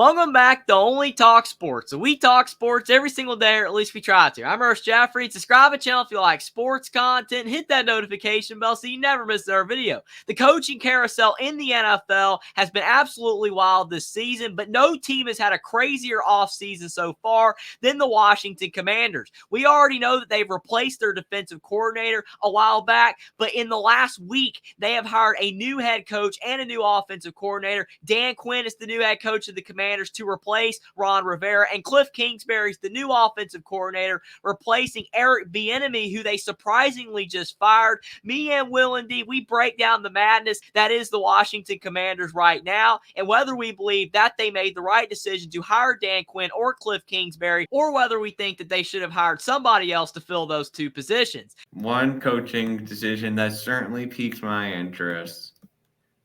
Welcome back to Only Talk Sports. So we talk sports every single day, or at least we try to. I'm Ernest Jeffrey. Subscribe to the channel if you like sports content. Hit that notification bell so you never miss our video. The coaching carousel in the NFL has been absolutely wild this season, but no team has had a crazier offseason so far than the Washington Commanders. We already know that they've replaced their defensive coordinator a while back, but in the last week, they have hired a new head coach and a new offensive coordinator. Dan Quinn is the new head coach of the Commanders to replace Ron Rivera, and Kliff Kingsbury is the new offensive coordinator, replacing Eric Bienemy, who they surprisingly just fired. Me and WillND, we break down the madness that is the Washington Commanders right now, and whether we believe that they made the right decision to hire Dan Quinn or Kliff Kingsbury, or whether we think that they should have hired somebody else to fill those two positions. One coaching decision that certainly piques my interest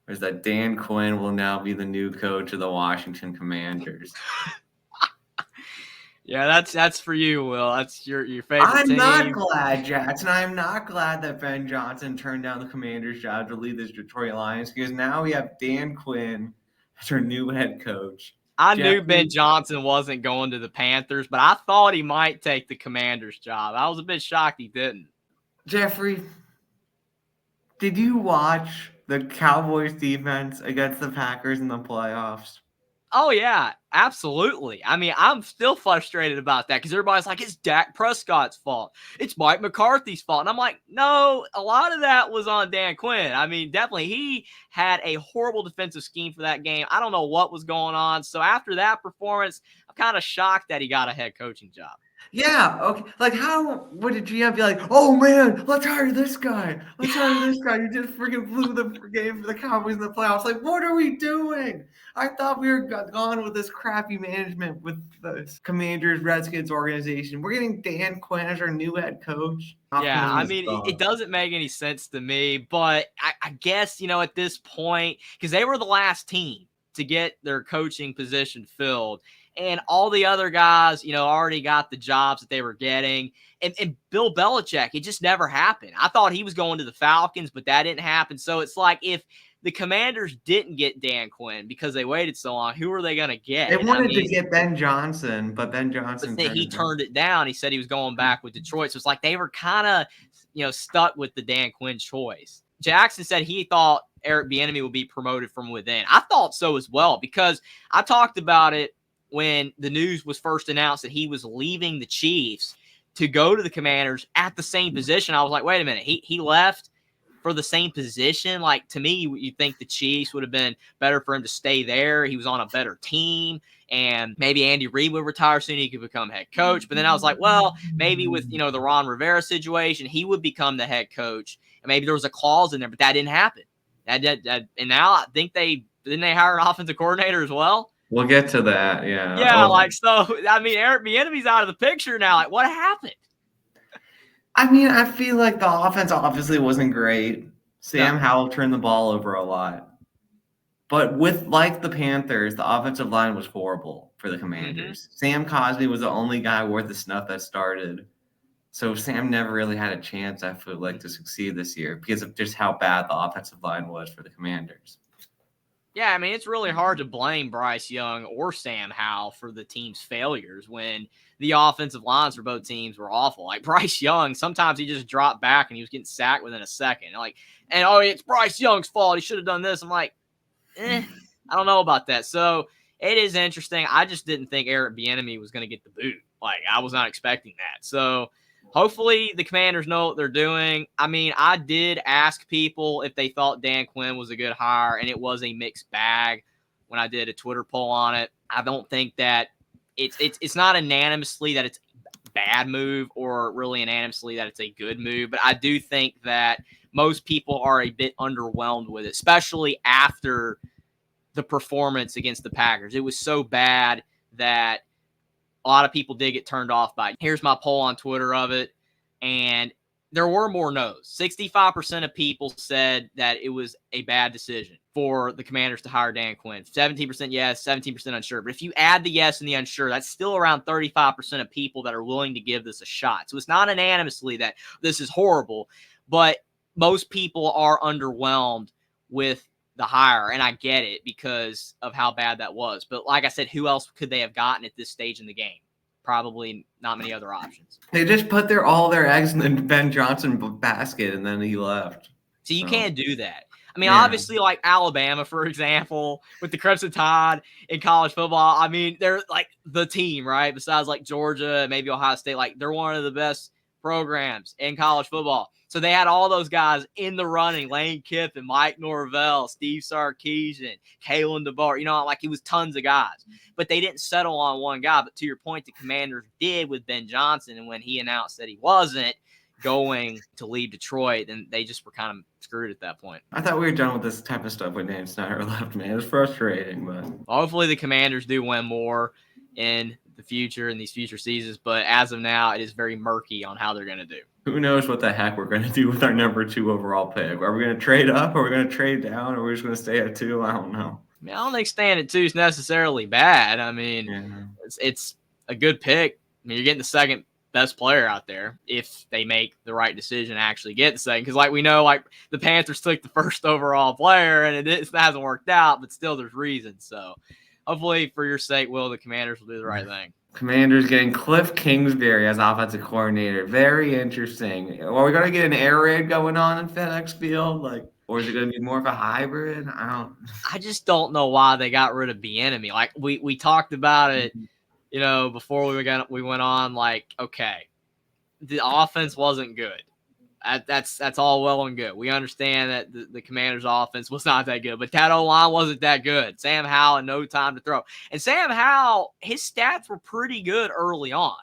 is that Dan Quinn will now be the new coach of the Washington Commanders. Yeah, that's for you, Will. That's your favorite team. I'm not glad, Jackson. I'm not glad that Ben Johnson turned down the Commanders' job to lead this Detroit Lions, because now we have Dan Quinn as our new head coach. I knew Ben Johnson wasn't going to the Panthers, but I thought he might take the Commanders' job. I was a bit shocked he didn't. Jeffrey, did you watch the Cowboys defense against the Packers in the playoffs? Oh, yeah, absolutely. I mean, I'm still frustrated about that because everybody's like, it's Dak Prescott's fault. It's Mike McCarthy's fault. And I'm like, no, a lot of that was on Dan Quinn. I mean, definitely he had a horrible defensive scheme for that game. I don't know what was going on. So after that performance, I'm kind of shocked that he got a head coaching job. Yeah, okay. Like, how would a GM be like, oh, man, let's hire this guy. Let's hire this guy. You just freaking blew the game for the Cowboys in the playoffs. Like, what are we doing? I thought we were gone with this crappy management with the Commanders, Redskins organization. We're getting Dan Quinn as our new head coach. Yeah, I mean, it doesn't make any sense to me. But I guess, at this point, because they were the last team to get their coaching position filled. And all the other guys, already got the jobs that they were getting. And Bill Belichick, it just never happened. I thought he was going to the Falcons, but that didn't happen. So it's like if the Commanders didn't get Dan Quinn because they waited so long, who are they going to get? They wanted to get Ben Johnson, but Ben Johnson turned it down. He said he was going back with Detroit. So it's like they were kind of, stuck with the Dan Quinn choice. Jackson said he thought Eric Bienemy would be promoted from within. I thought so as well, because I talked about it when the news was first announced that he was leaving the Chiefs to go to the Commanders at the same position. I was like, wait a minute, he left for the same position? Like, to me, you think the Chiefs would have been better for him to stay there. He was on a better team, and maybe Andy Reid would retire soon. He could become head coach. But then I was like, well, maybe with, the Ron Rivera situation, he would become the head coach. And maybe there was a clause in there, but that didn't happen. And now I think didn't they hire an offensive coordinator as well? We'll get to that, yeah. Yeah, so, I mean, Eric Bieniemy's out of the picture now. Like, what happened? I mean, I feel like the offense obviously wasn't great. Sam Howell turned the ball over a lot. But like the Panthers, the offensive line was horrible for the Commanders. Sam Cosmi was the only guy worth the snuff that started. So Sam never really had a chance, I feel like, to succeed this year because of just how bad the offensive line was for the Commanders. Yeah, I mean, it's really hard to blame Bryce Young or Sam Howell for the team's failures when the offensive lines for both teams were awful. Like, Bryce Young, sometimes he just dropped back and he was getting sacked within a second. It's Bryce Young's fault. He should have done this. I'm like, I don't know about that. So it is interesting. I just didn't think Eric Bieniemy was going to get the boot. Like, I was not expecting that. So hopefully the Commanders know what they're doing. I mean, I did ask people if they thought Dan Quinn was a good hire, and it was a mixed bag when I did a Twitter poll on it. I don't think that it's not unanimously that it's a bad move or really unanimously that it's a good move, but I do think that most people are a bit underwhelmed with it, especially after the performance against the Packers. It was so bad that a lot of people did get turned off by it. Here's my poll on Twitter of it, and there were more no's. 65% of people said that it was a bad decision for the Commanders to hire Dan Quinn. 17% yes, 17% unsure. But if you add the yes and the unsure, that's still around 35% of people that are willing to give this a shot. So it's not unanimously that this is horrible, but most people are underwhelmed with the hire, and I get it because of how bad that was. But like I said, who else could they have gotten at this stage in the game? Probably not many other options. They just put all their eggs in the Ben Johnson basket, and then he left. So you can't do that. I mean, Yeah. obviously, like Alabama, for example, with the Crimson Tide in college football, I mean, they're like the team, right? Besides like Georgia, maybe Ohio State, like they're one of the best programs in college football. So they had all those guys in the running: Lane Kiffin, Mike Norvell, Steve Sarkisian, Kalen DeBoer. You know, like it was tons of guys. But they didn't settle on one guy. But to your point, the Commanders did with Ben Johnson. And when he announced that he wasn't going to leave Detroit, then they just were kind of screwed at that point. I thought we were done with this type of stuff when Dan Snyder left, man. It was frustrating, but hopefully the Commanders do win more in the future, in these future seasons. But as of now, it is very murky on how they're going to do. Who knows what the heck we're going to do with our number 2 overall pick? Are we going to trade up? Are we going to trade down? Or are we just going to stay at 2? I don't know. I mean, I don't think staying at 2 is necessarily bad. I mean, it's a good pick. I mean, you're getting the second best player out there if they make the right decision to actually get the second. Because, like we know, like the Panthers took the first overall player, and it hasn't worked out, but still there's reasons. So hopefully for your sake, Will, the Commanders will do the right thing. Commanders getting Kliff Kingsbury as offensive coordinator. Very interesting. Are we going to get an air raid going on in FedEx Field? Or is it going to be more of a hybrid? I just don't know why they got rid of Bienemy. Like we talked about it, you know, before we went on. Like, okay, the offense wasn't good. That's all well and good. We understand that the Commanders' offense was not that good, but that O-line wasn't that good. Sam Howell had no time to throw. And Sam Howell, his stats were pretty good early on.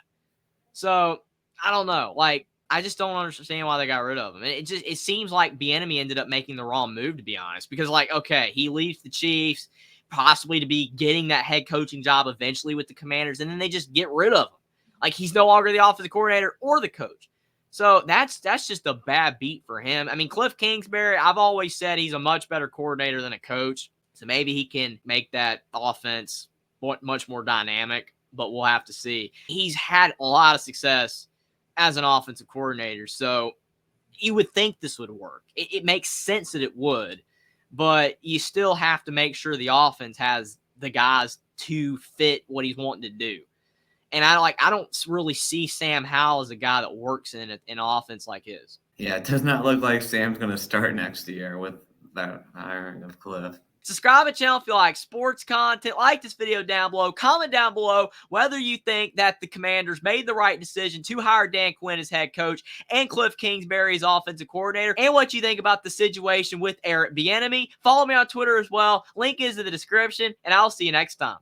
So, I don't know. Like, I just don't understand why they got rid of him. It seems like Bienemy ended up making the wrong move, to be honest. Because, like, okay, he leaves the Chiefs possibly to be getting that head coaching job eventually with the Commanders, and then they just get rid of him. Like, he's no longer the offensive coordinator or the coach. So that's just a bad beat for him. I mean, Kliff Kingsbury, I've always said he's a much better coordinator than a coach. So maybe he can make that offense much more dynamic, but we'll have to see. He's had a lot of success as an offensive coordinator. So you would think this would work. It makes sense that it would, but you still have to make sure the offense has the guys to fit what he's wanting to do. And I don't really see Sam Howell as a guy that works in an offense like his. Yeah, it does not look like Sam's going to start next year with that hiring of Kliff. Subscribe to the channel if you like sports content. Like this video down below. Comment down below whether you think that the Commanders made the right decision to hire Dan Quinn as head coach and Kliff Kingsbury as offensive coordinator, and what you think about the situation with Eric Bienemy. Follow me on Twitter as well. Link is in the description, and I'll see you next time.